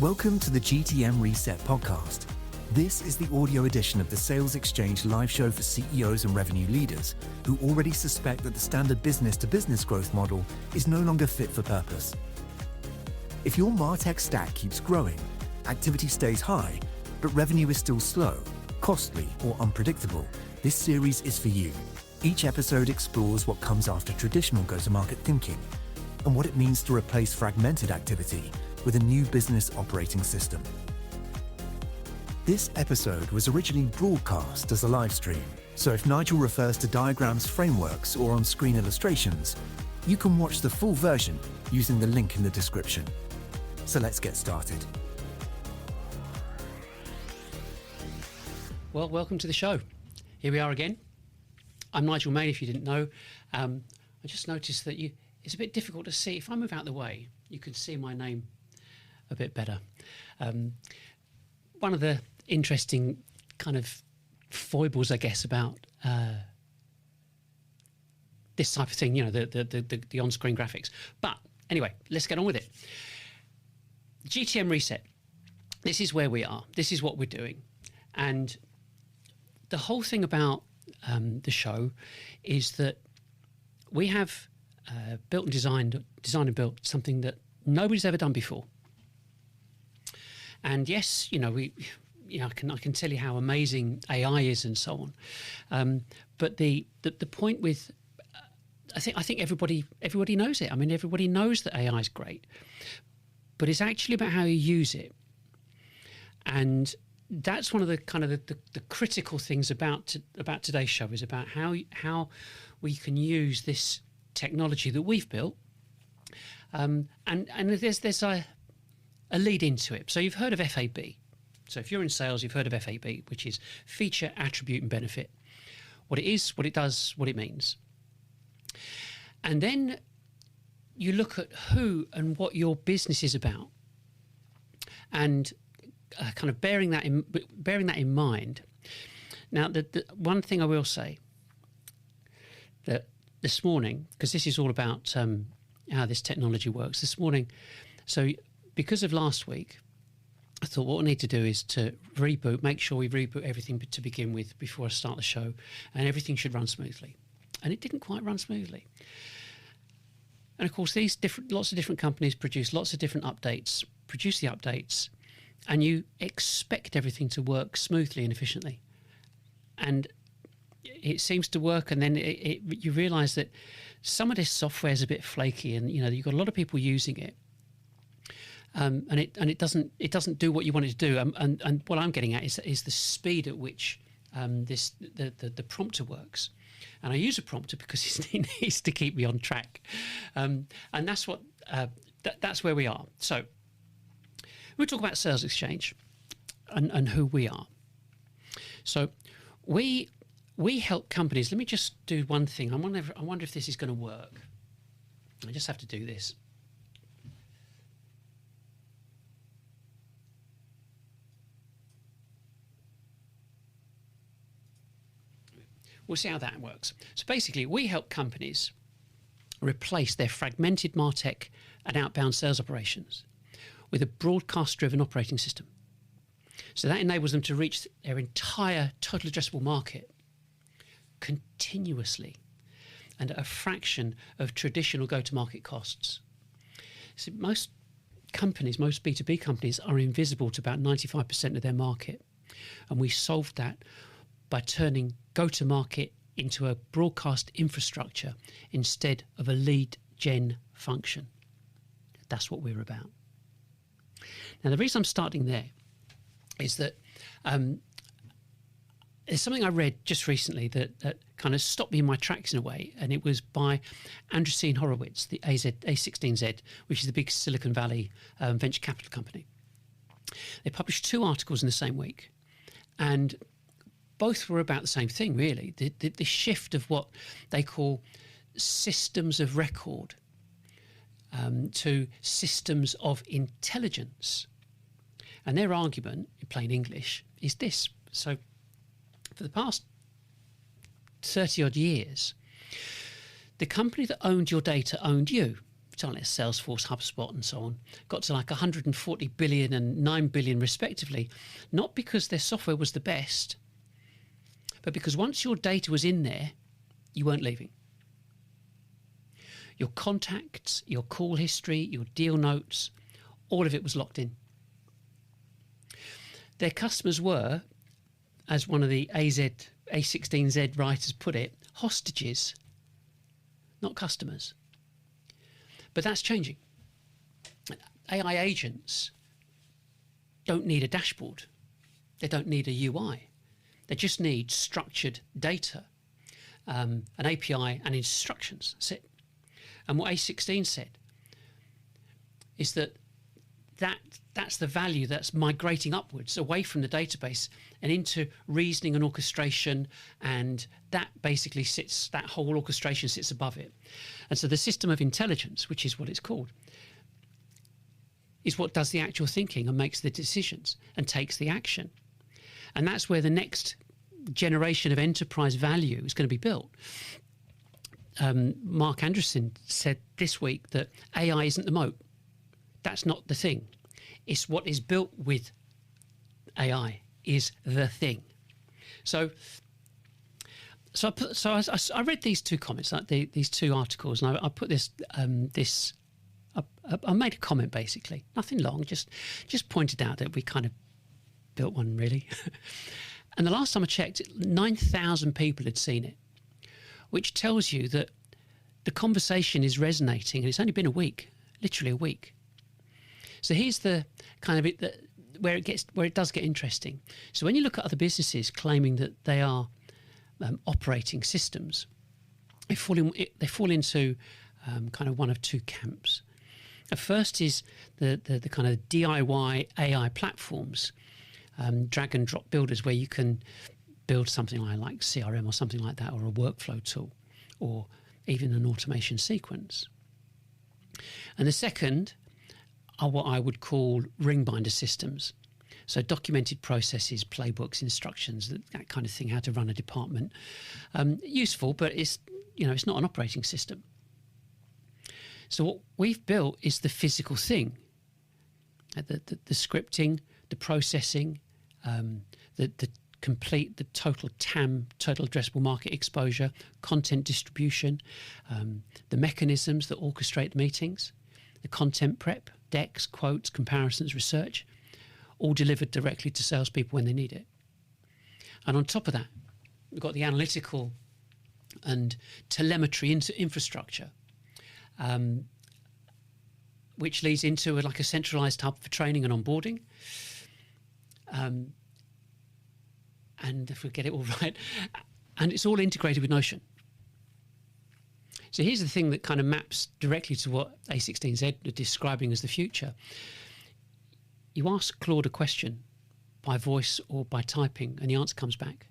Welcome to the GTM Reset podcast. This is the audio edition of the Sales Exchange live show for CEOs and revenue leaders who already suspect that the standard business-to-business growth model is no longer fit for purpose. If your MarTech stack keeps growing, activity stays high, but revenue is still slow, costly, or unpredictable, this series is for you. Each episode explores what comes after traditional go-to-market thinking and what it means to replace fragmented activity with a new business operating system. This episode was originally broadcast as a live stream, so if Nigel refers to diagrams, frameworks, or on-screen illustrations, you can watch the full version using the link in the description. So let's get started. Well, welcome to the show. Here we are again. I'm Nigel Main, if you didn't know. I just noticed that it's a bit difficult to see. If I move out of the way, you can see my name a bit better. One of the interesting kind of foibles, I guess, about this type of thing, you know, the on-screen graphics. But anyway, let's get on with it. GTM Reset. This is where we are. This is what we're doing. And the whole thing about the show is that we have built and designed and built something that nobody's ever done before. And yes, you know, I can tell you how amazing AI is and so on. But the point with, I think everybody knows it. I mean, everybody knows that AI is great, but it's actually about how you use it. And that's one of the kind of the critical things about today's show is about how we can use this technology that we've built. And there's a lead into it. So you've heard of FAB. So if you're in sales, you've heard of FAB, which is feature, attribute, and benefit. What it is, what it does, what it means. And then you look at who and what your business is about, and kind of bearing that in mind. Now, the one thing I will say that this morning, because this is all about how this technology works. This morning, so because of last week, I thought what we need to do is to make sure we reboot everything to begin with before I start the show, and everything should run smoothly. And it didn't quite run smoothly. And of course, lots of different companies produce lots of different updates, and you expect everything to work smoothly and efficiently. And it seems to work, and then you realise that some of this software is a bit flaky, and you know you've got a lot of people using it. And it doesn't do what you want it to do. And what I'm getting at is the speed at which the prompter works. And I use a prompter because it needs to keep me on track. And that's what that's where we are. So we'll talk about Sales Exchange and who we are. So we help companies. Let me just do one thing. I wonder if this is going to work. I just have to do this. We'll see how that works. So basically, we help companies replace their fragmented MarTech and outbound sales operations with a broadcast-driven operating system. So that enables them to reach their entire total addressable market continuously and at a fraction of traditional go-to-market costs. So most B2B companies are invisible to about 95% of their market. And we solved that by turning go-to-market into a broadcast infrastructure instead of a lead gen function. That's what we're about. Now, the reason I'm starting there is that there's something I read just recently that kind of stopped me in my tracks in a way, and it was by Andreessen Horowitz, the A16Z, which is the big Silicon Valley venture capital company. They published 2 articles in the same week, and both were about the same thing, really, the shift of what they call systems of record to systems of intelligence. And their argument, in plain English, is this. So for the past 30-odd years, the company that owned your data owned you. on it, Salesforce, HubSpot, and so on, got to like 140 billion and 9 billion respectively, not because their software was the best, but because once your data was in there, you weren't leaving. Your contacts, your call history, your deal notes, all of it was locked in. Their customers were, as one of the A16Z writers put it, hostages, not customers. But that's changing. AI agents don't need a dashboard. They don't need a UI. They just need structured data, an API and instructions. That's it. And what A16 said is that's the value that's migrating upwards, away from the database and into reasoning and orchestration, and that basically sits, that whole orchestration sits above it. And so the system of intelligence, which is what it's called, is what does the actual thinking and makes the decisions and takes the action. And that's where the next generation of enterprise value is going to be built. Mark Andreessen said this week that AI isn't the moat. That's not the thing. It's what is built with AI is the thing. So I read these two comments, like these two articles, and I put this. I made a comment basically, nothing long, just pointed out that we kind of built one really. And the last time I checked, 9,000 people had seen it, which tells you that the conversation is resonating, and it's only been a week, literally a week. So here's the kind of it where it does get interesting. So when you look at other businesses claiming that they are operating systems, they fall into kind of one of two camps. The first is the kind of DIY AI platforms, drag and drop builders, where you can build something like CRM or something like that, or a workflow tool, or even an automation sequence. And the second are what I would call ring binder systems. So documented processes, playbooks, instructions, that kind of thing, how to run a department. Useful, but it's not an operating system. So what we've built is the physical thing, the scripting, the processing, the total TAM, total addressable market exposure, content distribution, the mechanisms that orchestrate the meetings, the content prep, decks, quotes, comparisons, research, all delivered directly to salespeople when they need it. And on top of that, we've got the analytical and telemetry infrastructure, which leads into a centralized hub for training and onboarding. And if we get it all right, and it's all integrated with Notion. So here's the thing that kind of maps directly to what A16Z are describing as the future. You ask Claude a question by voice or by typing, and the answer comes back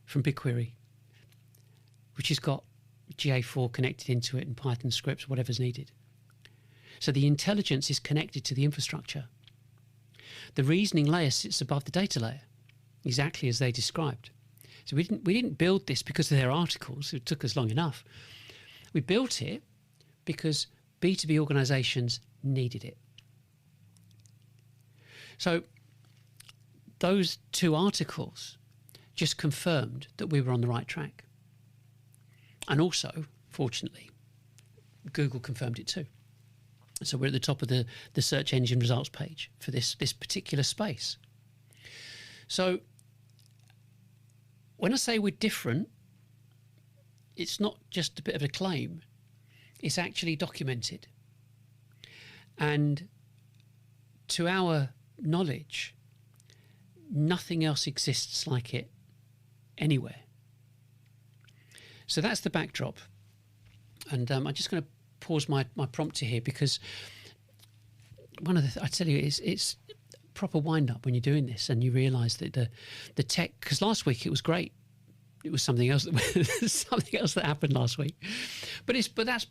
from BigQuery, which has got GA4 connected into it and Python scripts, whatever's needed. So the intelligence is connected to the infrastructure. The reasoning layer sits above the data layer, exactly as they described. So we didn't build this because of their articles. It took us long enough. We built it because B2B organizations needed it. So those two articles just confirmed that we were on the right track. And also, fortunately, Google confirmed it too. So we're at the top of the search engine results page for this particular space. So when I say we're different, it's not just a bit of a claim. It's actually documented. And to our knowledge, nothing else exists like it anywhere. So that's the backdrop. And I'm just going to pause my prompter here, because one of I tell you, it's proper wind-up when you're doing this and you realise that the tech, because last week it was great. It was something else that happened last week. But that's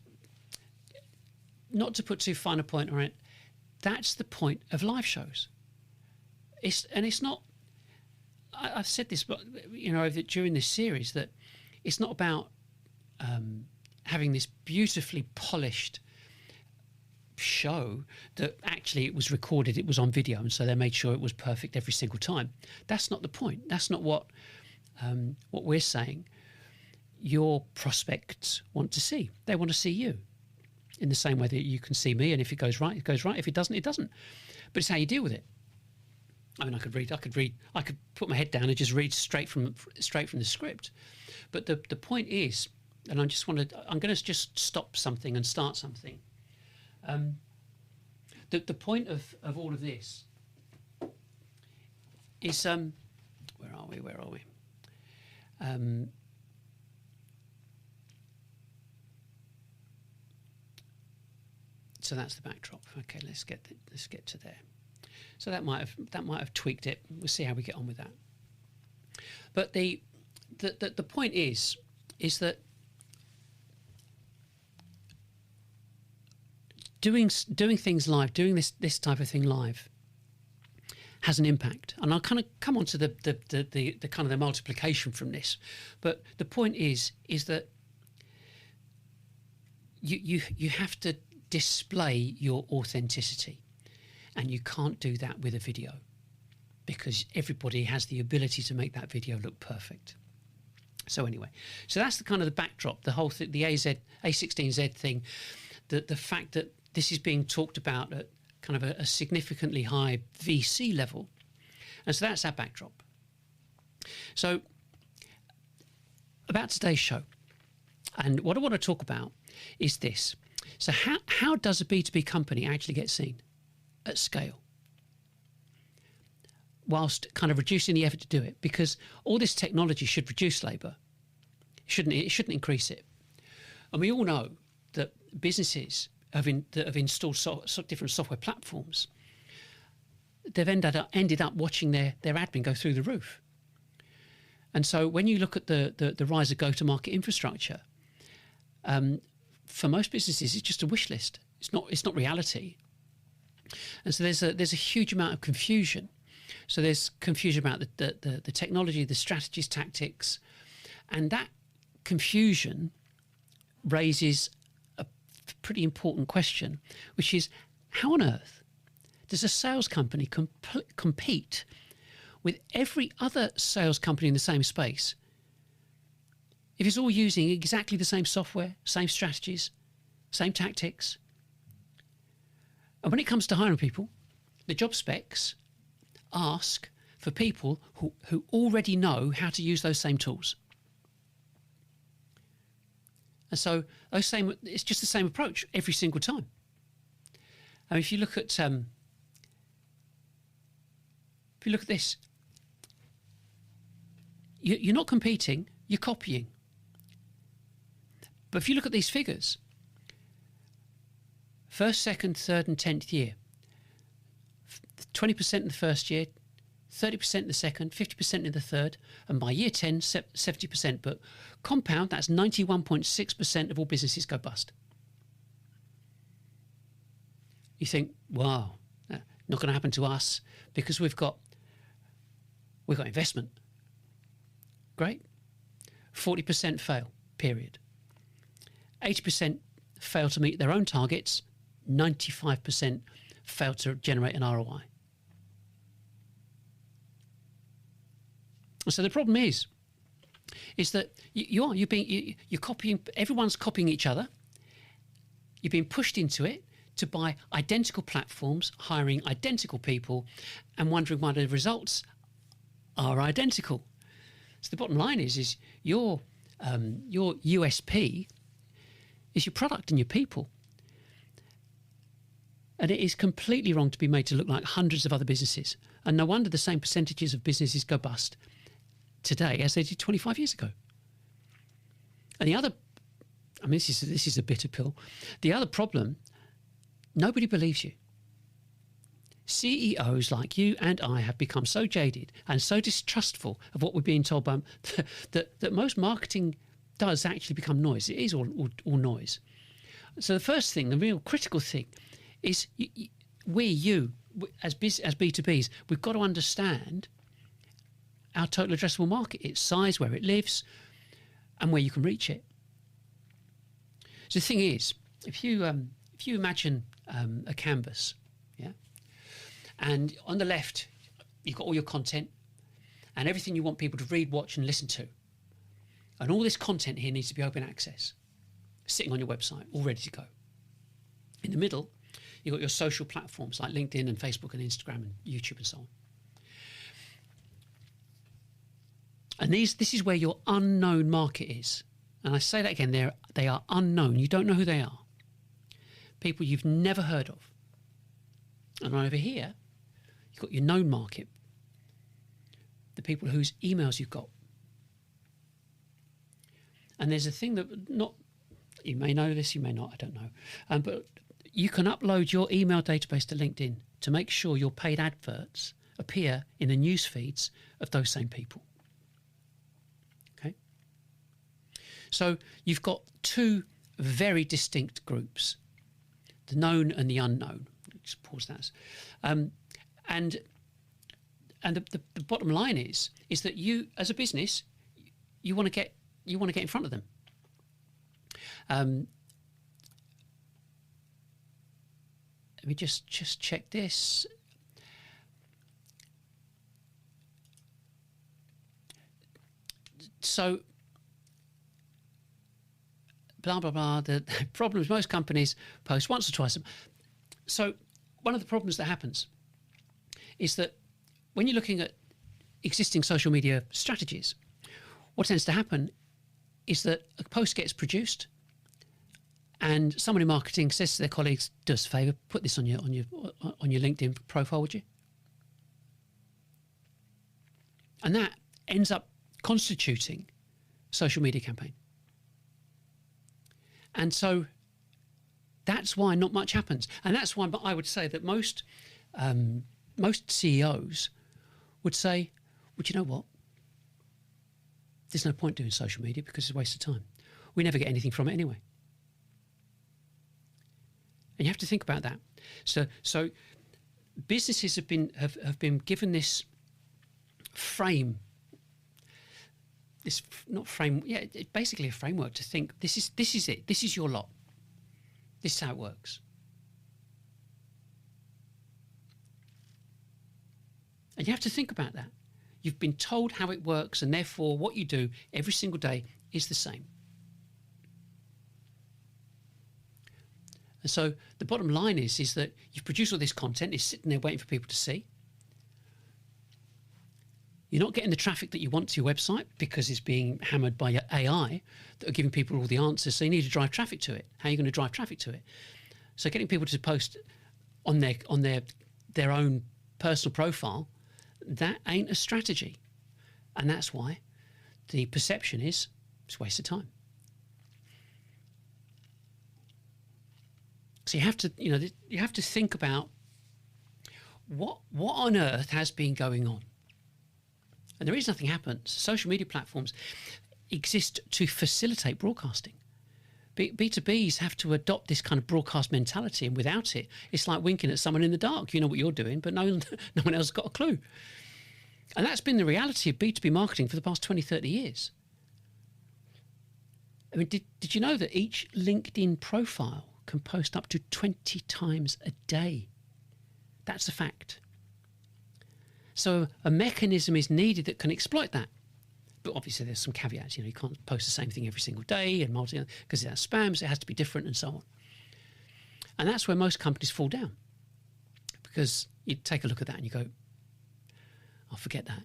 not to put too fine a point on it. That's the point of live shows. It's not. I've said this, but during this series, that it's not about having this beautifully polished show that actually it was recorded, it was on video, and so they made sure it was perfect every single time. That's not the point. That's not what we're saying. Your prospects want to see. They want to see you in the same way that you can see me, and if it goes right, it goes right. If it doesn't, it doesn't. But it's how you deal with it. I mean, I could put my head down and just read straight from the script. But the point is, and I'm going to just stop something and start something. The point of all of this is, where are we? So that's the backdrop. Okay, let's get to there. So that might have tweaked it. We'll see how we get on with that. But the point is that doing things live, doing this type of thing live, has an impact. And I'll kind of come on to the kind of the multiplication from this. But the point is that you have to display your authenticity, and you can't do that with a video, because everybody has the ability to make that video look perfect. So anyway, so that's the kind of the backdrop, the whole the A16Z thing, the fact that this is being talked about at kind of a significantly high VC level, and so that's our backdrop. So about today's show, and what I want to talk about is this. So how does a B2B company actually get seen at scale, whilst kind of reducing the effort to do it? Because all this technology should reduce labour. It shouldn't increase it. And we all know that businesses that have installed different software platforms, they've ended up watching their admin go through the roof. And so when you look at the rise of go-to-market infrastructure, for most businesses, it's just a wish list. It's not reality. And so there's a huge amount of confusion. So there's confusion about the technology, the strategies, tactics, and that confusion raises a pretty important question, which is, how on earth does a sales company compete with every other sales company in the same space if it's all using exactly the same software, same strategies, same tactics? And when it comes to hiring people, the job specs ask for people who already know how to use those same tools. And so it's just the same approach every single time. I mean, if you look at this, you're not competing, you're copying. But if you look at these figures, first, second, third and 10th year, 20% in the first year, 30% in the second, 50% in the third, and by year 10, 70%. But compound, that's 91.6% of all businesses go bust. You think, wow, not going to happen to us because we've got investment. Great. 40% fail, period. 80% fail to meet their own targets. 95% fail to generate an ROI. So the problem is that you're copying. Everyone's copying each other. You're being pushed into it to buy identical platforms, hiring identical people, and wondering why the results are identical. So the bottom line is your USP is your product and your people. And it is completely wrong to be made to look like hundreds of other businesses. And no wonder the same percentages of businesses go bust today as they did 25 years ago. And the other, I mean, this is a bitter pill. The other problem, nobody believes you. CEOs like you and I have become so jaded and so distrustful of what we're being told by that most marketing does actually become noise. It is all noise. So the first thing, the real critical thing, is as B2Bs, we've got to understand our total addressable market, its size, where it lives, and where you can reach it. So the thing is, if you if you imagine a canvas, yeah, and on the left you've got all your content and everything you want people to read, watch, and listen to, and all this content here needs to be open access, sitting on your website, all ready to go. In the middle, you've got your social platforms like LinkedIn and Facebook and Instagram and YouTube and so on. And this is where your unknown market is. And I say that again, they are unknown. You don't know who they are. People you've never heard of. And right over here, you've got your known market. The people whose emails you've got. And there's a thing that you may know this, you may not, I don't know. But you can upload your email database to LinkedIn to make sure your paid adverts appear in the news feeds of those same people. Okay? So you've got two very distinct groups, the known and the unknown. Just pause that. And the bottom line is that you, as a business, you want to get in front of them. Let me just check this. So, blah, blah, blah. The problem is most companies post once or twice. So one of the problems that happens is that when you're looking at existing social media strategies, what tends to happen is that a post gets produced and someone in marketing says to their colleagues, do us a favour, put this on your LinkedIn profile, would you? And that ends up constituting a social media campaign. And so that's why not much happens. And that's why I would say that most CEOs would say, well, you know what? There's no point doing social media because it's a waste of time. We never get anything from it anyway. And you have to think about that. So businesses have been given this frame. Basically a framework to think this is it. This is your lot. This is how it works. And you have to think about that. You've been told how it works, and therefore what you do every single day is the same. And so the bottom line is that you've produced all this content, it's sitting there waiting for people to see. You're not getting the traffic that you want to your website because it's being hammered by AI that are giving people all the answers. So you need to drive traffic to it. How are you going to drive traffic to it? So getting people to post on their own personal profile, that ain't a strategy. And that's why the perception is it's a waste of time. So you have to think about what on earth has been going on. And the reason nothing happens, social media platforms exist to facilitate broadcasting. B2Bs have to adopt this kind of broadcast mentality, and without it, it's like winking at someone in the dark. You know what you're doing, but no one else has got a clue. And that's been the reality of B2B marketing for the past 20, 30 years. I mean, did you know that each LinkedIn profile can post up to 20 times a day? That's a fact. So a mechanism is needed that can exploit that. But obviously there's some caveats. You can't post the same thing every single day and because it has spams, it has to be different and so on. And that's where most companies fall down. Because you take a look at that and you go, oh, forget that.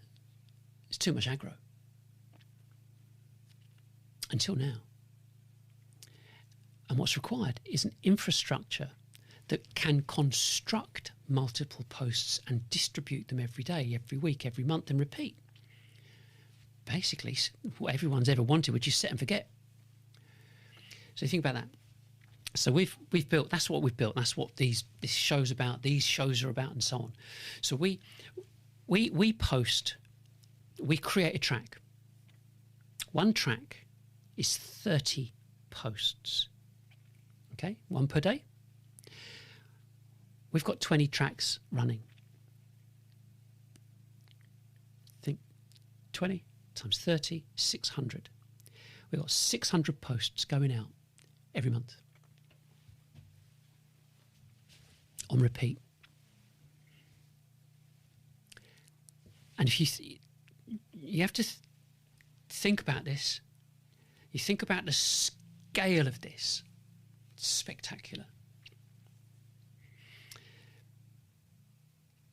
It's too much aggro. Until now. And what's required is an infrastructure that can construct multiple posts and distribute them every day, every week, every month, and repeat. Basically, what everyone's ever wanted, which is set and forget. So think about that. So we've built. That's what we've built. That's what this show's about. These shows are about, and so on. So we post. We create a track. One track is 30 posts. Okay, one per day. We've got 20 tracks running. Think 20 times 30, 600. We've got 600 posts going out every month. on repeat. And if you have to think about this, you think about the scale of this. It's spectacular.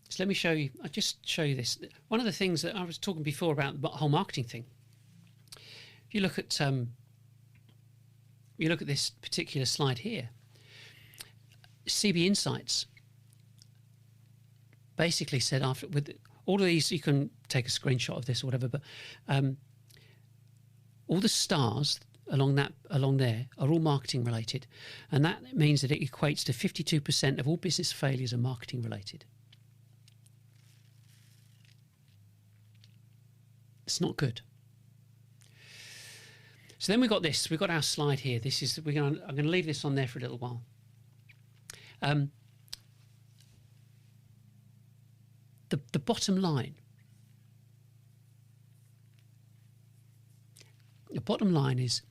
So let me show you. I'll just show you this. One of the things that I was talking before about the whole marketing thing. If you look at this particular slide here, CB Insights basically said, after with all of these, you can take a screenshot of this or whatever, but all the stars along there are all marketing related, and that means that it equates to 52% of all business failures are marketing related. It's not good. So then we've got this. We've got our slide here. I'm going to leave this on there for a little while. The bottom line. The bottom line is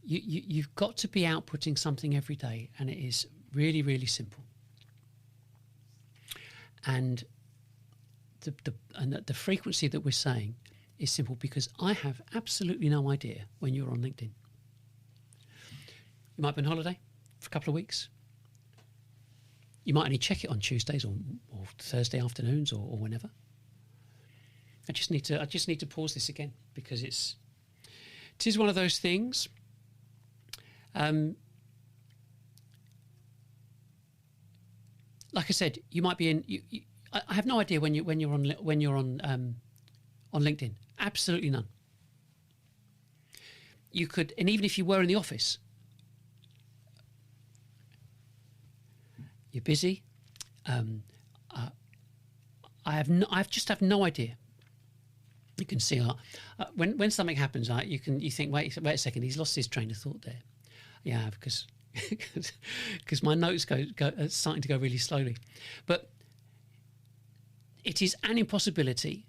you've got to be outputting something every day, and it is really, really simple. And the frequency that we're saying is simple, because I have absolutely no idea when you're on LinkedIn. You might be on holiday for a couple of weeks. You might only check it on Tuesdays or Thursday afternoons or whenever. I just need to pause this again, because it is one of those things. Like I said, you might be in. I have no idea when you're on LinkedIn. Absolutely none. You could, and even if you were in the office, you're busy. I just have no idea. You can see when something happens, you think, wait a second, he's lost his train of thought there. Yeah, because my notes go starting to go really slowly, but it is an impossibility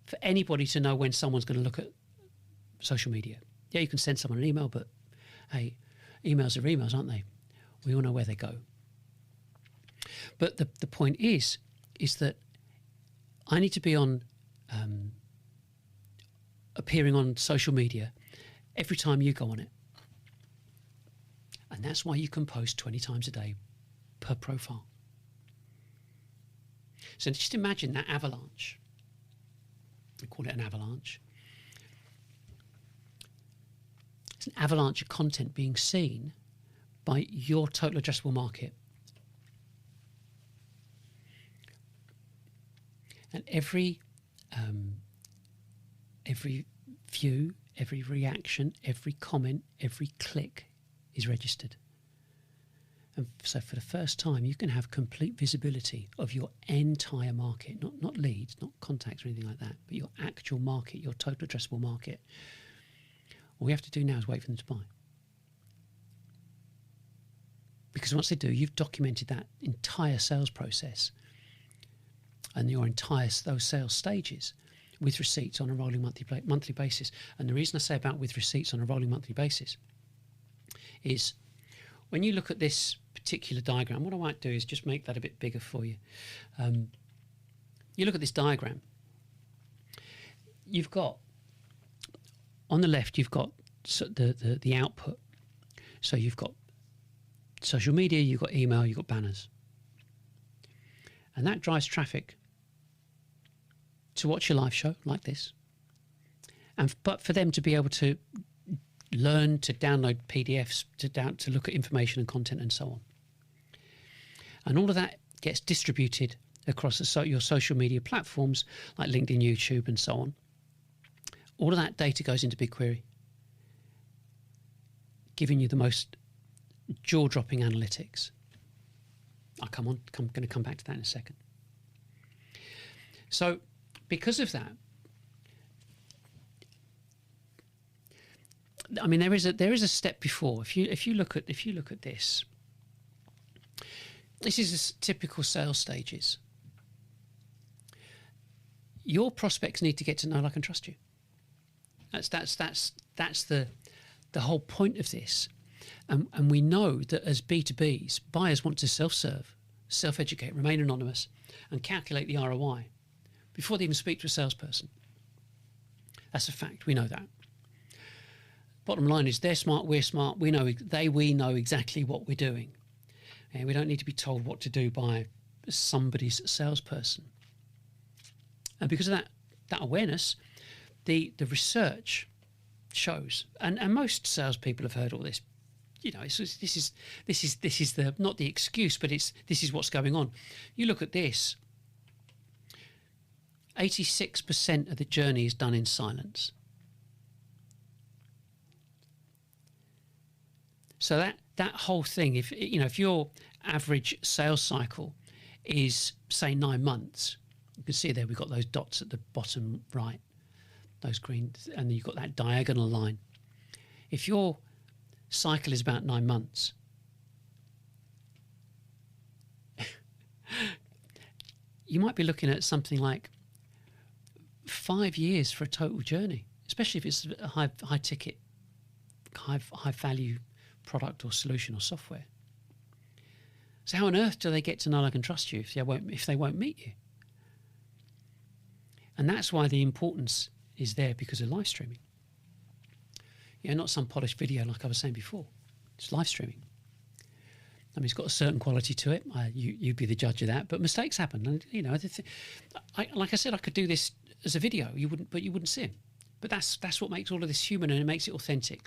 for anybody to know when someone's going to look at social media. Yeah, you can send someone an email, but hey, emails are emails, aren't they? We all know where they go. But the point is that I need to be on appearing on social media every time you go on it. And that's why you can post 20 times a day per profile. So just imagine that avalanche. We call it an avalanche. It's an avalanche of content being seen by your total addressable market. And every view, every reaction, every comment, every click is registered. And so for the first time, you can have complete visibility of your entire market, not leads, not contacts or anything like that, but your actual market, your total addressable market. All we have to do now is wait for them to buy. Because once they do, you've documented that entire sales process and those sales stages with receipts on a rolling monthly basis. And the reason I say about with receipts on a rolling monthly basis is when you look at this particular diagram, what I might do is just make that a bit bigger for you. You look at this diagram. You've got, on the left, you've got the output. So you've got social media, you've got email, you've got banners. And that drives traffic to watch your live show like this. But for them to be able to learn to download PDFs, to look at information and content and so on. And all of that gets distributed across your social media platforms like LinkedIn, YouTube and so on. All of that data goes into BigQuery, giving you the most jaw-dropping analytics. I'm going to come back to that in a second. So because of that, I mean, there is a step before. If you look at this, this is typical sales stages. Your prospects need to get to know, like, and trust you. That's the whole point of this. And we know that as B2Bs, buyers want to self-serve. self-educate, remain anonymous, and calculate the ROI before they even speak to a salesperson. That's a fact. We know that. Bottom line is they're smart, we're smart. We know exactly what we're doing. And we don't need to be told what to do by somebody's salesperson. And because of that awareness, the research shows, and most salespeople have heard all this. This is the not the excuse, but this is what's going on. You look at this. 86% of the journey is done in silence. So that whole thing, if your average sales cycle is say 9 months, you can see there we've got those dots at the bottom right, those green, and then you've got that diagonal line. If your cycle is about 9 months, you might be looking at something like 5 years for a total journey, especially if it's a high ticket, high value product or solution or software. So how on earth do they get to know, like, and trust you if they won't meet you? And that's why the importance is there, because of live streaming. Not some polished video like I was saying before. It's live streaming. I mean, it's got a certain quality to it. You'd be the judge of that. But mistakes happen, and like I said, I could do this as a video. You wouldn't see them. But that's what makes all of this human, and it makes it authentic.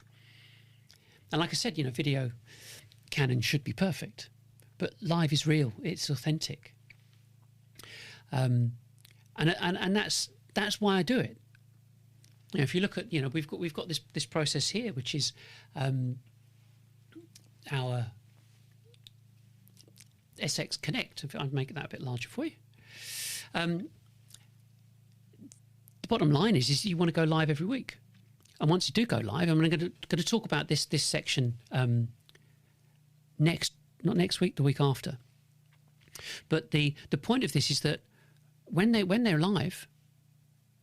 And like I said, video can and should be perfect, but live is real. It's authentic. And that's why I do it. If you look at, we've got this process here, which is our SX Connect. If I make that a bit larger for you. The bottom line is you want to go live every week. And once you do go live, I'm going to talk about this section not next week, the week after. But the point of this is that when they're live,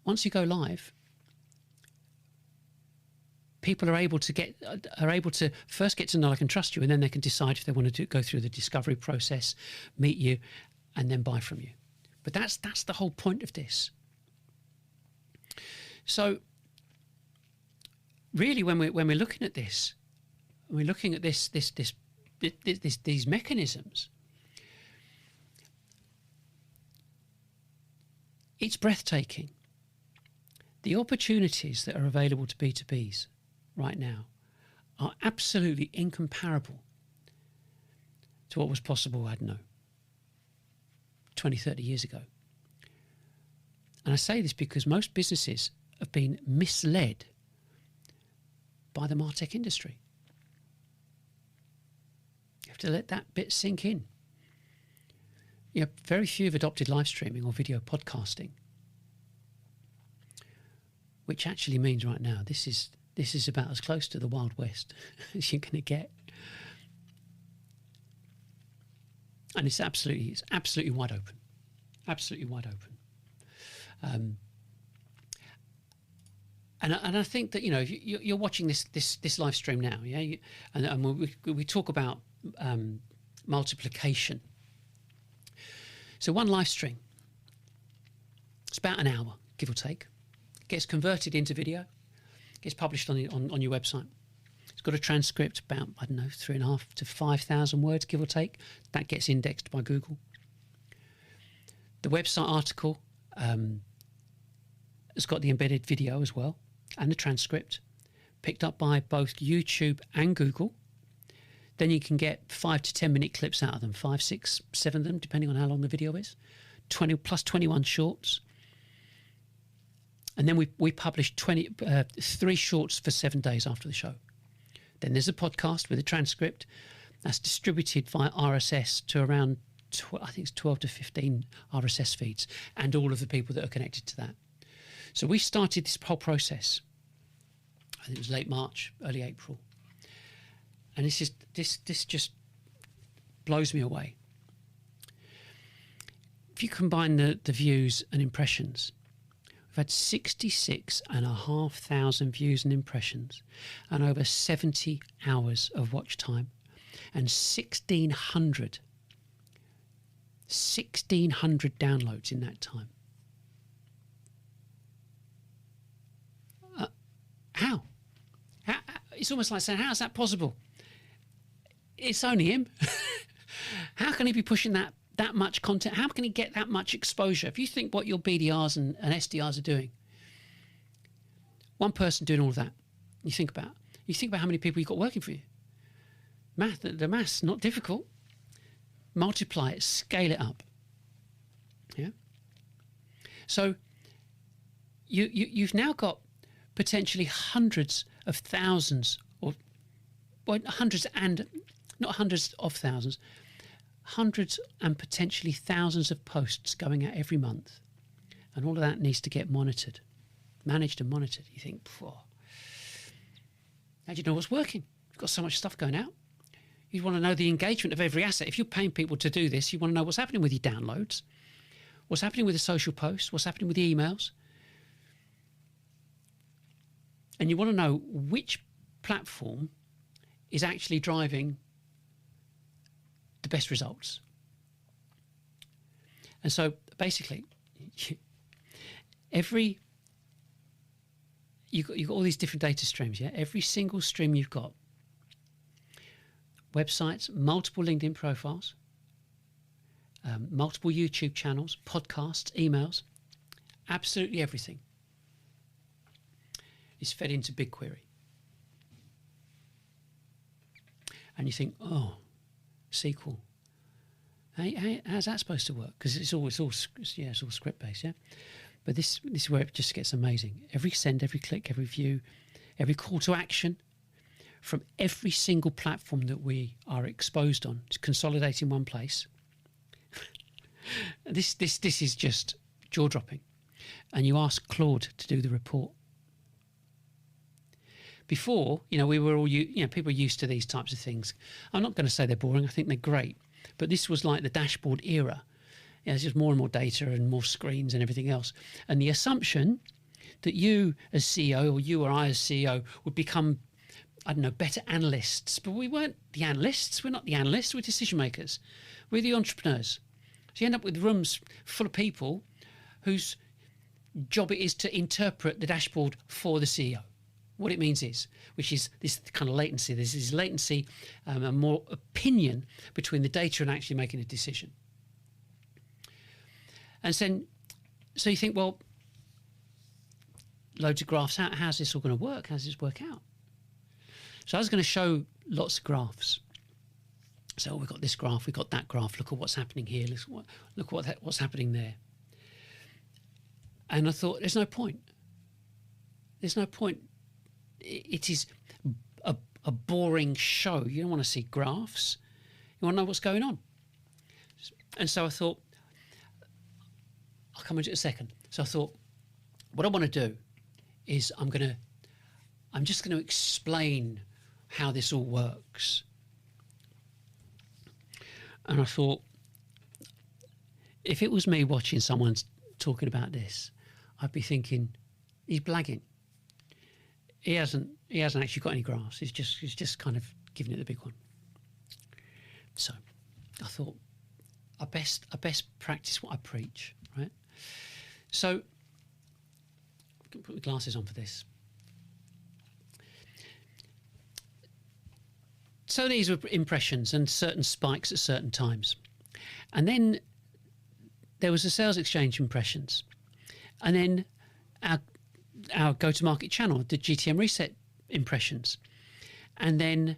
once you go live, people are able to first get to know, like, and trust you, and then they can decide if they want to go through the discovery process, meet you, and then buy from you. But that's the whole point of this. So really, when we're looking at this, we're looking at these mechanisms. It's breathtaking. The opportunities that are available to B2Bs right now are absolutely incomparable to what was possible, I don't know, 20, 30 years ago. And I say this because most businesses have been misled by the MarTech industry. You have to let that bit sink in. Very few have adopted live streaming or video podcasting, which actually means right now this is about as close to the Wild West as you're going to get. And it's absolutely wide open. Absolutely wide open. And I think that, you're watching this live stream now, yeah, and we talk about multiplication. So one live stream, it's about an hour, give or take. Gets converted into video, gets published on your website. It's got a transcript about, 3,500 to 5,000 words, give or take. That gets indexed by Google. The website article has got the embedded video as well, and the transcript, picked up by both YouTube and Google. Then you can get 5 to 10 minute clips out of them, 5, 6, 7 of them, depending on how long the video is. 20 plus 21 shorts. And then we publish 3 shorts for 7 days after the show. Then there's a podcast with a transcript that's distributed via RSS to around, I think it's 12 to 15 RSS feeds, and all of the people that are connected to that. So we started this whole process, I think it was late March, early April. And this just blows me away. If you combine the views and impressions, we've had 66,500 views and impressions, and over 70 hours of watch time, and 1,600 1,600 downloads in that time. How? It's almost like saying, how's that possible? It's only him. How can he be pushing that much content? How can he get that much exposure? If you think what your BDRs and SDRs are doing, one person doing all of that, you think about how many people you've got working for you. The math's not difficult. Multiply it, scale it up. Yeah. So you've now got potentially hundreds of thousands, hundreds and not hundreds of thousands, hundreds and potentially thousands of posts going out every month, and all of that needs to get managed and monitored. You think, how do you know what's working? You've got so much stuff going out. You want to know the engagement of every asset. If you're paying people to do this, you want to know what's happening with your downloads, what's happening with the social posts, what's happening with the emails. And you want to know which platform is actually driving the best results. And so basically, you've got all these different data streams, yeah? Every single stream you've got, websites, multiple LinkedIn profiles, multiple YouTube channels, podcasts, emails, absolutely everything is fed into BigQuery. And you think, SQL. How's that supposed to work? Because it's all script based, yeah. But this is where it just gets amazing. Every send, every click, every view, every call to action from every single platform that we are exposed on, it's consolidated in one place. This is just jaw dropping. And you ask Claude to do the report. Before, we were all, people are used to these types of things. I'm not going to say they're boring. I think they're great. But this was like the dashboard era. There's just more and more data and more screens and everything else. And the assumption that you as CEO or you or I as CEO would become, better analysts. But we weren't the analysts. We're not the analysts. We're decision makers. We're the entrepreneurs. So you end up with rooms full of people whose job it is to interpret the dashboard for the CEO. What it means is, which is this kind of latency. There's this latency and more opinion between the data and actually making a decision. And so you think, well, loads of graphs. How's this all going to work? How does this work out? So I was going to show lots of graphs. So we've got this graph, we've got that graph. Look at what's happening here. Look what's happening there. And I thought, there's no point. There's no point. It is a boring show. You don't want to see graphs. You want to know what's going on. And so I thought, I'll come into it in a second. So I thought, what I want to do is I'm just going to explain how this all works. And I thought, if it was me watching someone talking about this, I'd be thinking, he's blagging. He hasn't actually got any graphs. He's just kind of giving it the big one. So I thought, I best practice what I preach, right? So I'm going to put my glasses on for this. So these were impressions and certain spikes at certain times. And then there was the sales exchange impressions. And then our go-to-market channel did GTM reset impressions. And then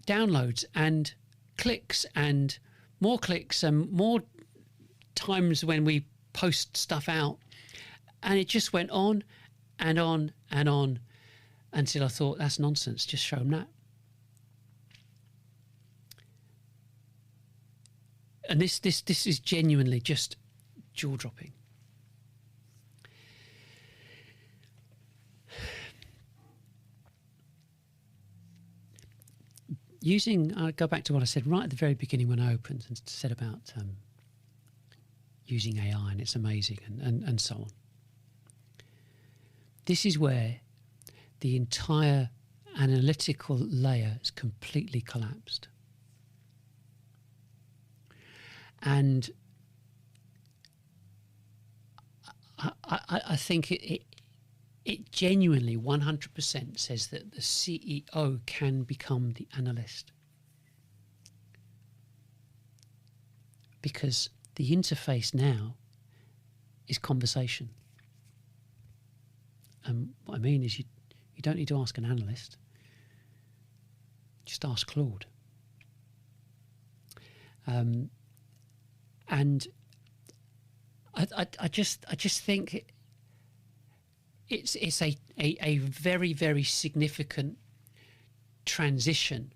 downloads and clicks and more times when we post stuff out. And it just went on and on and on until I thought, that's nonsense. Just show them that. And this is genuinely just jaw-dropping. I go back to what I said right at the very beginning when I opened and said about using AI and it's amazing and so on. This is where the entire analytical layer is completely collapsed. And I think it genuinely 100% says that the CEO can become the analyst, because the interface now is conversation. And what I mean is you don't need to ask an analyst, just ask Claude. And I just think it's a very, very significant transition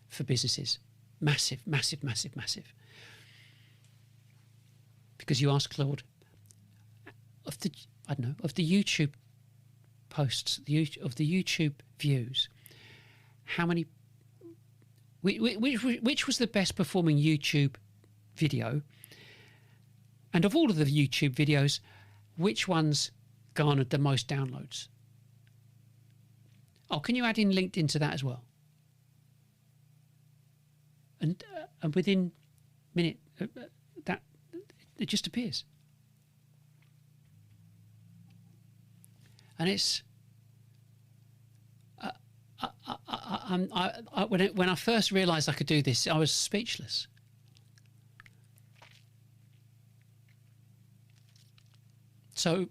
for businesses. Massive. Because you ask Claude, of the YouTube posts, of the YouTube views, how many, which was the best performing YouTube video? And of all of the YouTube videos, which ones garnered the most downloads? Oh, can you add in LinkedIn to that as well? And within a minute, that it just appears. And it's when I first realised I could do this, I was speechless. So,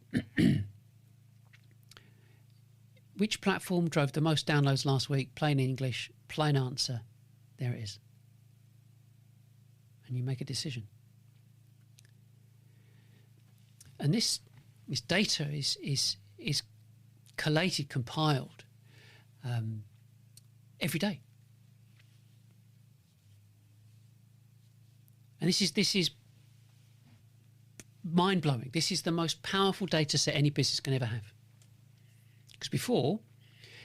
which platform drove the most downloads last week? Plain English, plain answer. There it is. And you make a decision. And this data is collated, compiled every day. And this is mind-blowing. This is the most powerful data set any business can ever have. Because before,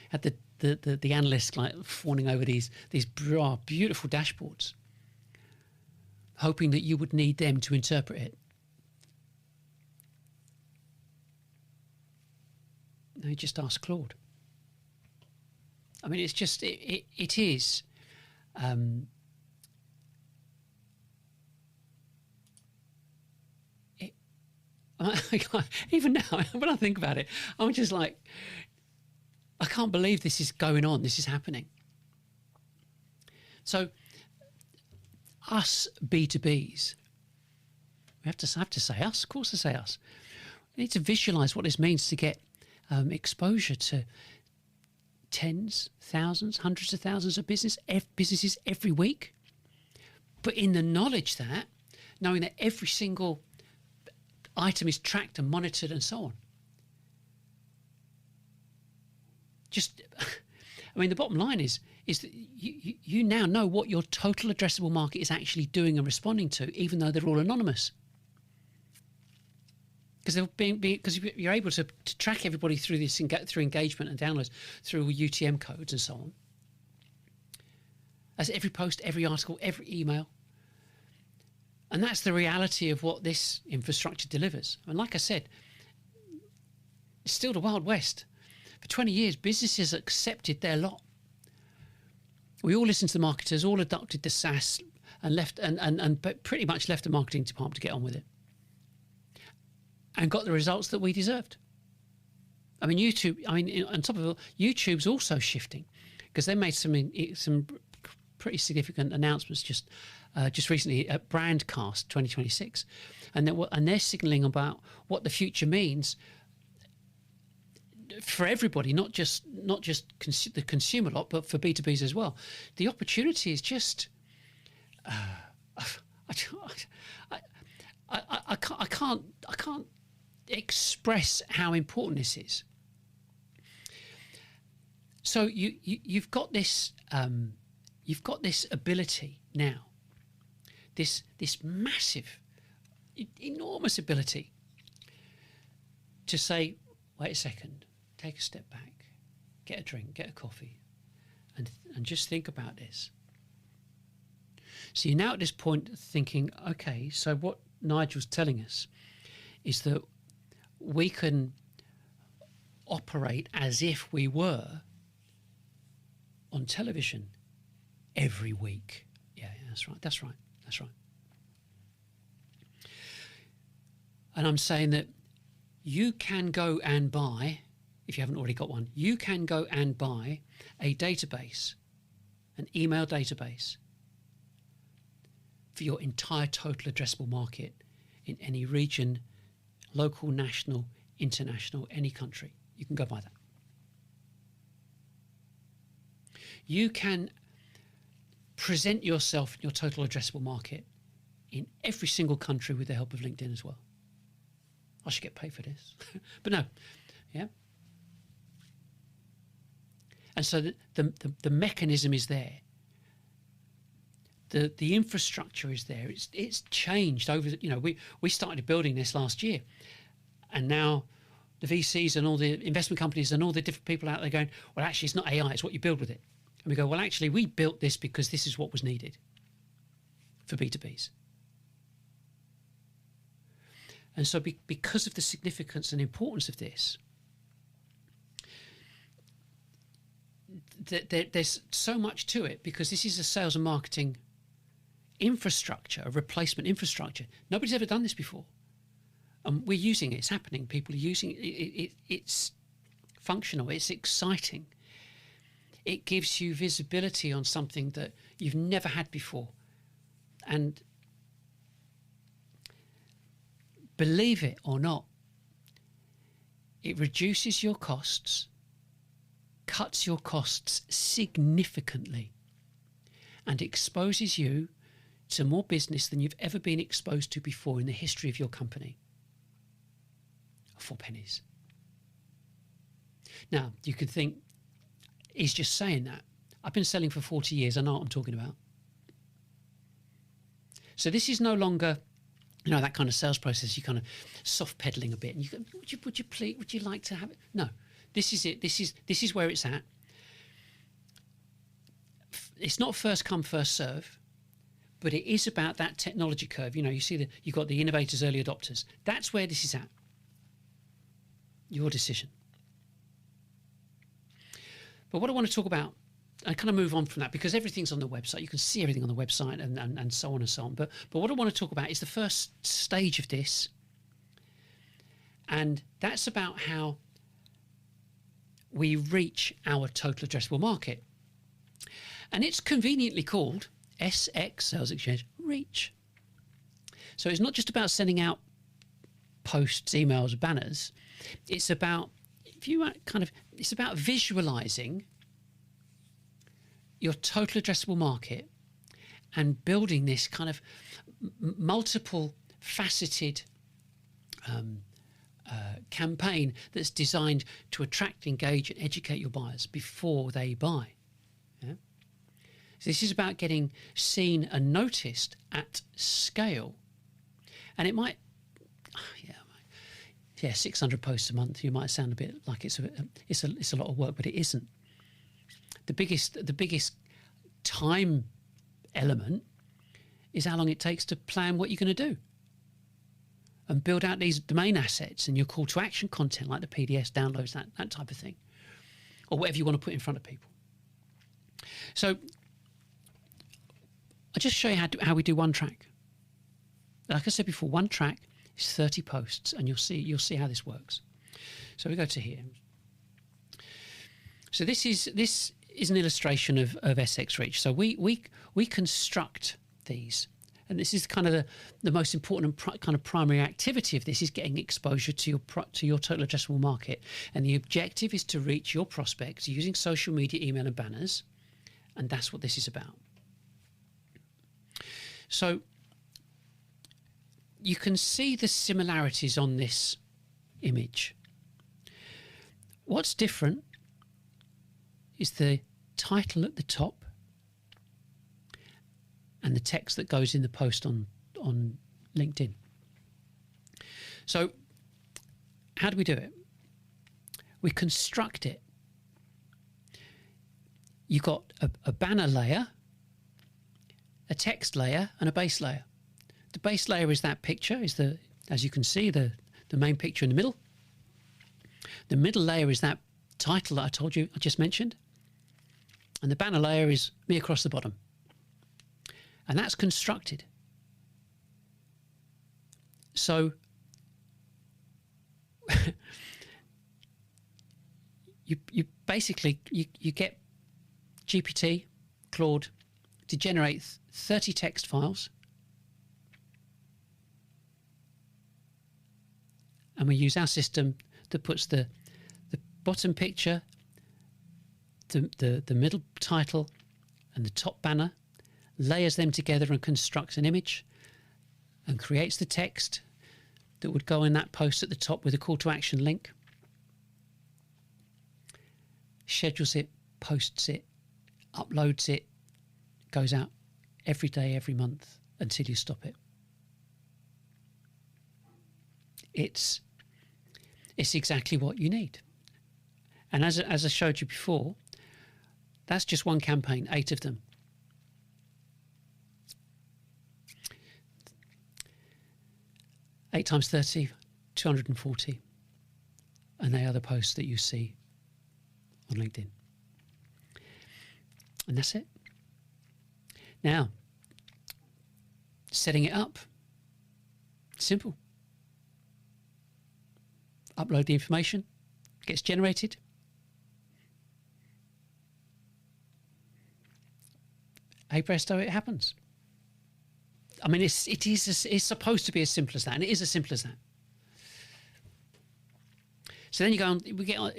had the analysts like fawning over these beautiful dashboards, hoping that you would need them to interpret it. Now you just ask Claude. I mean, it's just it is. Even now, when I think about it, I'm just like, I can't believe this is going on. This is happening. So, us B2Bs, we have to say us. Of course, I say us. We need to visualise what this means to get exposure to tens, thousands, hundreds of thousands of businesses every week. But in the knowledge that, knowing that every single item is tracked and monitored and so on. Just, I mean, the bottom line is that you now know what your total addressable market is actually doing and responding to, even though they're all anonymous. Because you're able to track everybody through this, through engagement and downloads, through UTM codes and so on. That's every post, every article, every email. And that's the reality of what this infrastructure delivers. And like I said, it's still the Wild West. For 20 years, businesses accepted their lot. We all listened to the marketers, all adopted the SaaS, and left and pretty much left the marketing department to get on with it, and got the results that we deserved. I mean, YouTube. I mean, on top of it all, YouTube's also shifting, because they made some pretty significant announcements just recently at Brandcast 2026, and they're signalling about what the future means for everybody, not just the consumer lot, but for B2Bs as well. The opportunity is just I can't express how important this is. So you've got this ability now, this massive, enormous ability to say, wait a second, take a step back, get a drink, get a coffee, and just think about this. So you're now at this point thinking, okay, so what Nigel's telling us is that we can operate as if we were on television every week. Yeah, that's right. And I'm saying that you can go and buy, if you haven't already got one, you can go and buy a database, an email database for your entire total addressable market in any region, local, national, international, any country. You can go buy that. You can present yourself, your total addressable market, in every single country with the help of LinkedIn as well. I should get paid for this. But no, yeah. And so the mechanism is there. The infrastructure is there. It's changed over, we started building this last year, and now the VCs and all the investment companies and all the different people out there going, well, actually, it's not AI, it's what you build with it. And we go, well, actually, we built this because this is what was needed for B2Bs. And so because of the significance and importance of this, there's so much to it, because this is a sales and marketing infrastructure, a replacement infrastructure. Nobody's ever done this before. And we're using it. It's happening. People are using it. It's functional. It's exciting. It gives you visibility on something that you've never had before. And believe it or not, it reduces your costs, cuts your costs significantly, and exposes you to more business than you've ever been exposed to before in the history of your company. For pennies. Now, you could think, he's just saying that. I've been selling for 40 years. I know what I'm talking about. So this is no longer, that kind of sales process. You kind of soft pedaling a bit, and you go, would you like to have it? No, this is it. This is where it's at. It's not first come, first serve, but it is about that technology curve. You see you've got the innovators, early adopters. That's where this is at. Your decision. But what I want to talk about, I kind of move on from that, because everything's on the website. You can see everything on the website and so on and so on. But what I want to talk about is the first stage of this. And that's about how we reach our total addressable market. And it's conveniently called SX, Sales Exchange Reach. So it's not just about sending out posts, emails, banners. It's about, it's about visualizing your total addressable market and building this kind of multiple faceted campaign that's designed to attract, engage, and educate your buyers before they buy. Yeah? So this is about getting seen and noticed at scale. And it might, 600 posts a month. You might sound a bit like it's a lot of work, but it isn't. The biggest time element is how long it takes to plan what you're going to do and build out these domain assets and your call to action content, like the PDFs, downloads, that type of thing, or whatever you want to put in front of people. So I'll just show you how we do one track. Like I said before, one track is 30 posts, and you'll see how this works. So we go to here. So this is an illustration of SX Reach. So we construct these, and this is kind of the most important and kind of primary activity of this is getting exposure to your total addressable market. And the objective is to reach your prospects using social media, email, and banners, and that's what this is about. So you can see the similarities on this image. What's different is the title at the top and the text that goes in the post on LinkedIn. So how do we do it? We construct it. You've got a banner layer, a text layer, and a base layer. The base layer is that picture, as you can see, the main picture in the middle. The middle layer is that title that I just mentioned. And the banner layer is me across the bottom. And that's constructed. So you basically you get GPT, Claude, to generate 30 text files, and we use our system that puts the bottom picture, the middle title, and the top banner, layers them together and constructs an image, and creates the text that would go in that post at the top with a call to action link, schedules it, posts it, uploads it, goes out every day, every month until you stop it. It's exactly what you need. And as I showed you before, that's just one campaign, 8 of them. Eight times 30, 240. And they are the posts that you see on LinkedIn. And that's it. Now, setting it up, simple. Upload the information, gets generated. Hey presto, it happens. I mean, it's supposed to be as simple as that, and it is as simple as that. So then you go on. We get on,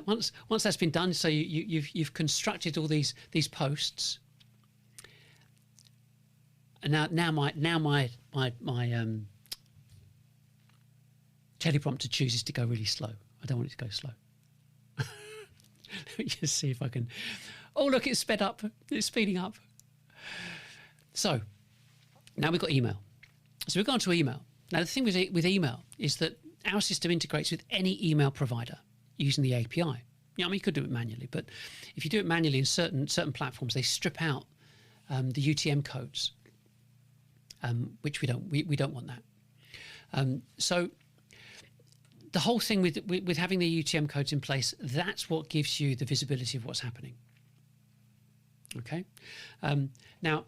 once that's been done. So you've constructed all these posts, and now my teleprompter chooses to go really slow. I don't want it to go slow. Let me just see if I can. Oh look, it's sped up. It's speeding up. So now we've got email. So we've gone to email. Now the thing with email is that our system integrates with any email provider using the API. Yeah, I mean, you could do it manually, but if you do it manually in certain platforms, they strip out the UTM codes, which we don't want that. So the whole thing with having the UTM codes in place, that's what gives you the visibility of what's happening. Okay. Now,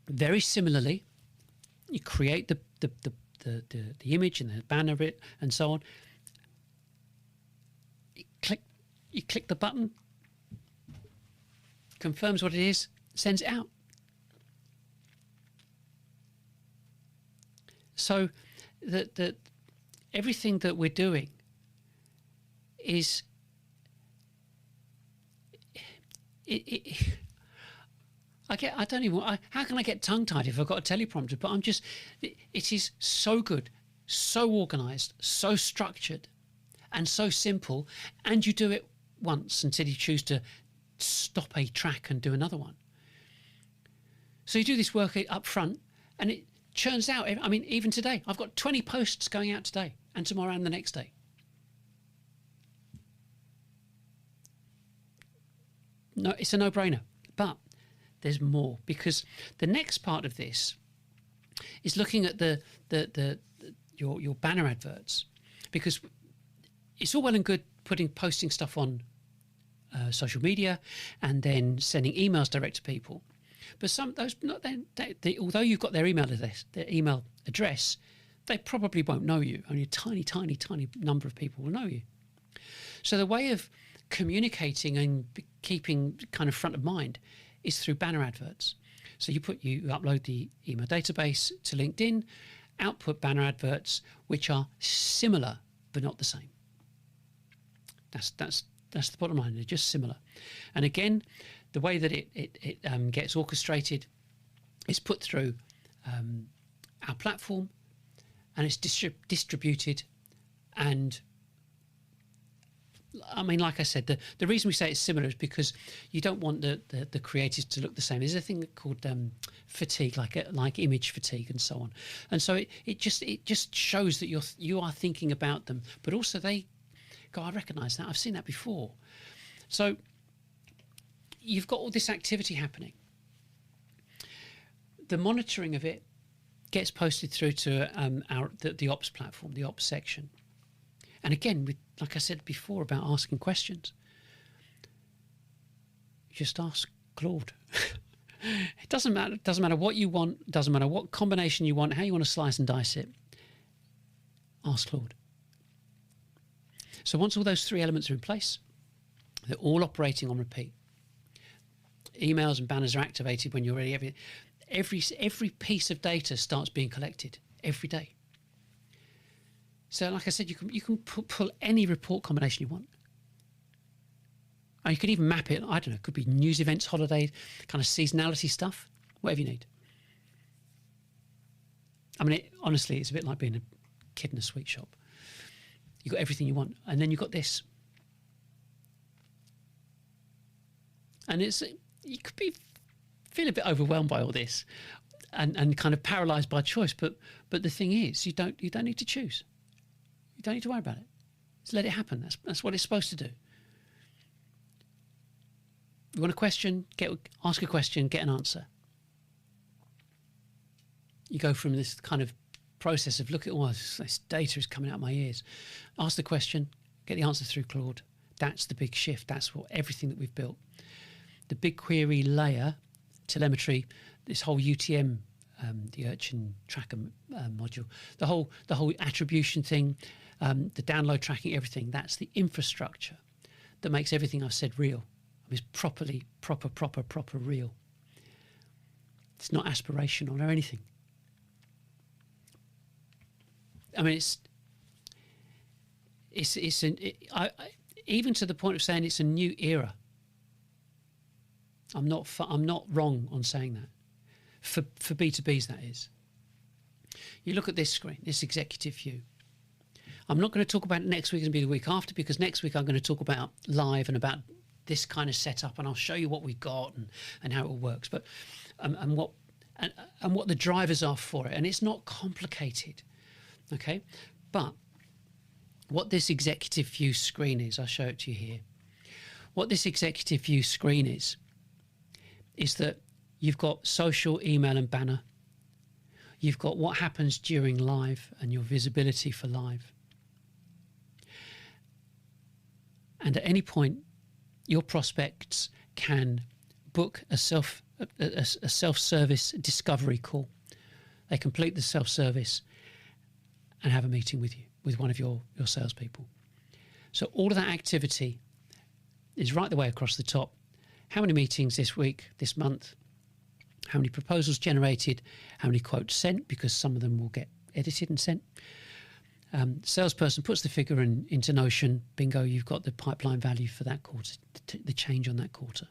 very similarly, you create the image and the banner of it and so on. You click the button, confirms what it is, sends it out. So that everything that we're doing is how can I get tongue-tied if I've got a teleprompter? But it is so good, so organised, so structured, and so simple, and you do it once until you choose to stop a track and do another one. So you do this work up front, and it churns out. I mean, even today, I've got 20 posts going out today, and tomorrow and the next day. No, it's a no-brainer, but there's more, because the next part of this is looking at your banner adverts, because it's all well and good posting stuff on social media and then sending emails direct to people, but although you've got their email address, they probably won't know you. Only a tiny number of people will know you. So the way of communicating and keeping kind of front of mind is through banner adverts. So you upload the email database to LinkedIn, output banner adverts which are similar but not the same. That's the bottom line. They're just similar. And again, the way that it gets orchestrated is put through our platform, and it's distributed. And I mean, like I said, the reason we say it's similar is because you don't want the creatives to look the same. There's a thing called fatigue, like image fatigue, and so on. And so it just shows that you are thinking about them, but also they go, I recognise that. I've seen that before. So you've got all this activity happening. The monitoring of it gets posted through to the ops platform, the ops section. And again, like I said before about asking questions, you just ask Claude. It doesn't matter. It doesn't matter what you want. It doesn't matter what combination you want, how you want to slice and dice it. Ask Claude. So once all those three elements are in place, they're all operating on repeat. Emails and banners are activated when you're ready. Every piece of data starts being collected every day. So like I said, you can pull any report combination you want. Or you could even map it. I don't know, it could be news events, holiday, kind of seasonality stuff, whatever you need. I mean, honestly, it's a bit like being a kid in a sweet shop. You've got everything you want. And then you've got this. And you could feel a bit overwhelmed by all this and kind of paralysed by choice. But the thing is, you don't need to choose. You don't need to worry about it. Just let it happen. That's what it's supposed to do. You want a question, ask a question, get an answer. You go from this kind of process of look at all this data is coming out my ears. Ask the question, get the answer through Claude. That's the big shift. That's what everything that we've built. The BigQuery layer, telemetry, this whole UTM, the Urchin Tracker module, the whole attribution thing, the download tracking, everything. That's the infrastructure that makes everything I've said real. It's proper real. It's not aspirational or anything. I mean, even to the point of saying it's a new era. I'm not wrong on saying that. For B2Bs, that is. You look at this screen, this executive view. I'm not going to talk about it next week, it's going to be the week after, because next week I'm going to talk about live and about this kind of setup, and I'll show you what we've got and how it all works, but and what the drivers are for it. And it's not complicated, okay? But what this executive view screen is, I'll show it to you here. What this executive view screen is that you've got social, email and banner. You've got what happens during live and your visibility for live. And at any point, your prospects can book a self-service discovery call. They complete the self-service and have a meeting with you, with one of your salespeople. So all of that activity is right the way across the top. How many meetings this week, this month? How many proposals generated? How many quotes sent? Because some of them will get edited and sent. Salesperson puts the figure into Notion. Bingo, you've got the pipeline value for that quarter, the change on that quarter.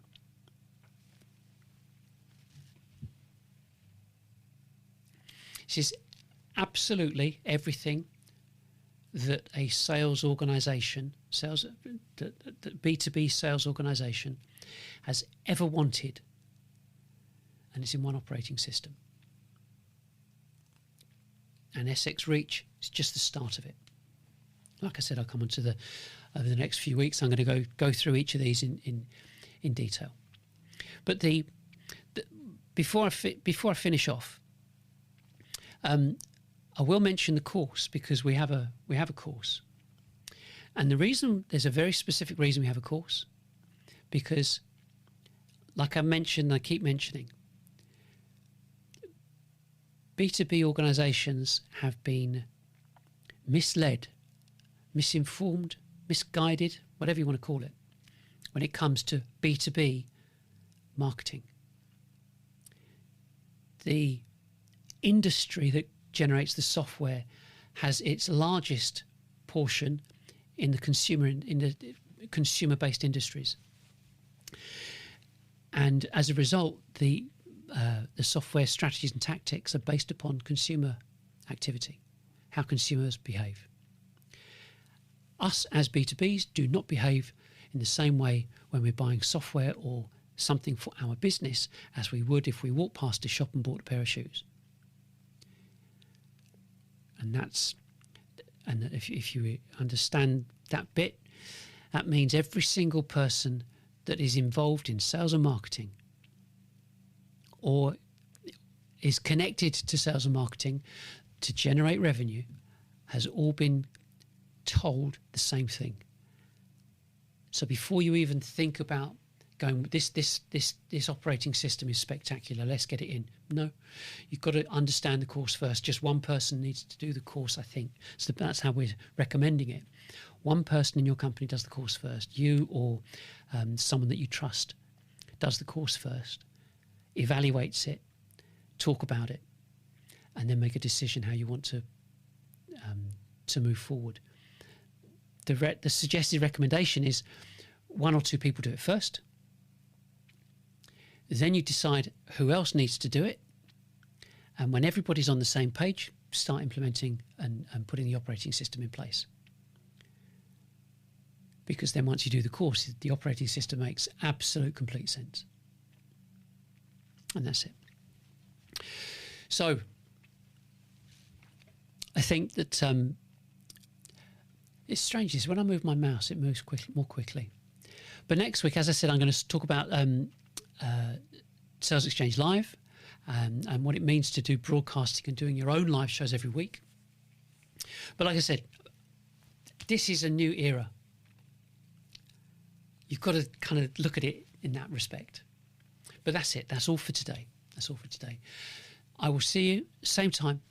This is absolutely everything that a sales organisation, the B2B sales organisation has ever wanted, and it's in one operating system. And SX Reach is just the start of it. Like I said, I'll come on to over the next few weeks. I'm going to go through each of these in detail. But before I finish off, I will mention the course, because we have a course, and there's a very specific reason we have a course, because, like I mentioned, I keep mentioning, B2B organisations have been misled, misinformed, misguided, whatever you want to call it, when it comes to B2B marketing. The industry that generates the software has its largest portion in the consumer-based industries, and as a result, the software strategies and tactics are based upon consumer activity, how consumers behave. Us as B2Bs do not behave in the same way when we're buying software or something for our business as we would if we walked past a shop and bought a pair of shoes. And if you understand that bit, that means every single person that is involved in sales and marketing or is connected to sales and marketing to generate revenue has all been told the same thing. So before you even think about going, this operating system is spectacular, let's get it in. No, you've got to understand the course first. Just one person needs to do the course, I think. So that's how we're recommending it. One person in your company does the course first. You or someone that you trust does the course first, evaluates it, talk about it, and then make a decision how you want to move forward. The suggested recommendation is 1 or 2 people do it first. Then you decide who else needs to do it. And when everybody's on the same page, start implementing and putting the operating system in place. Because then once you do the course, the operating system makes absolute complete sense. And that's it. So I think that it's strange is when I move my mouse, it moves more quickly. But next week, as I said, I'm going to talk about Sales Exchange Live and what it means to do broadcasting and doing your own live shows every week. But like I said, this is a new era. You've got to kind of look at it in that respect. But that's it. That's all for today. I will see you same time,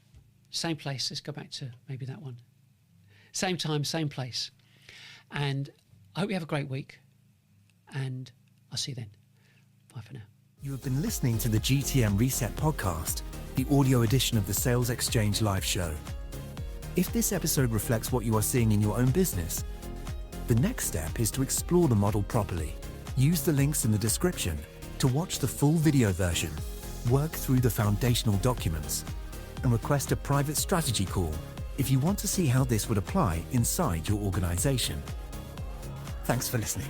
same place. Let's go back to maybe that one. Same time, same place. And I hope you have a great week. And I'll see you then. Bye for now. You have been listening to the GTM Reset podcast, the audio edition of the Sales Exchange live show. If this episode reflects what you are seeing in your own business, the next step is to explore the model properly. Use the links in the description to watch the full video version, work through the foundational documents, and request a private strategy call if you want to see how this would apply inside your organization. Thanks for listening.